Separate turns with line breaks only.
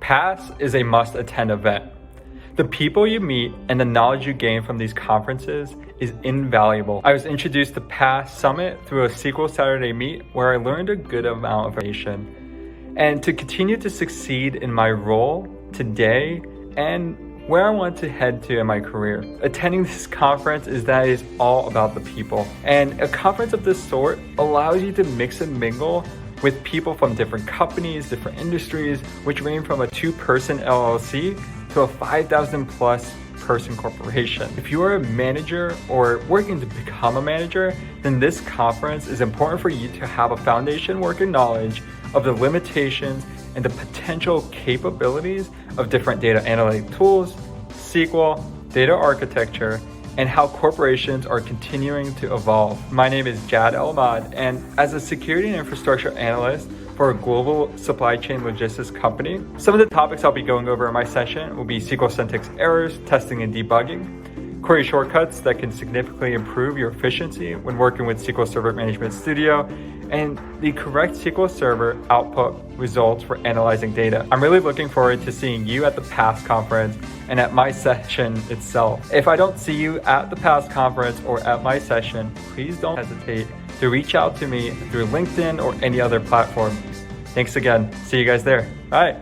PASS is a must-attend event. The people you meet and the knowledge you gain from these conferences is invaluable. I was introduced to PASS Summit through a SQL Saturday meet where I learned a good amount of information. And to continue to succeed in my role today and where I want to head to in my career, attending this conference is all about the people. And a conference of this sort allows you to mix and mingle with people from different companies, different industries, which range from a 2-person LLC to a 5,000 plus person corporation. If you are a manager or working to become a manager, then this conference is important for you to have a foundation working knowledge of the limitations and the potential capabilities of different data analytic tools, SQL, data architecture, and how corporations are continuing to evolve. My name is Jad Elahmad, and as a security and infrastructure analyst for a global supply chain logistics company, some of the topics I'll be going over in my session will be SQL syntax errors, testing and debugging, query shortcuts that can significantly improve your efficiency when working with SQL Server Management Studio, and the correct SQL Server output results for analyzing data. I'm really looking forward to seeing you at the PASS conference and at my session itself. If I don't see you at the PASS conference or at my session, please don't hesitate to reach out to me through LinkedIn or any other platform. Thanks again. See you guys there. Bye.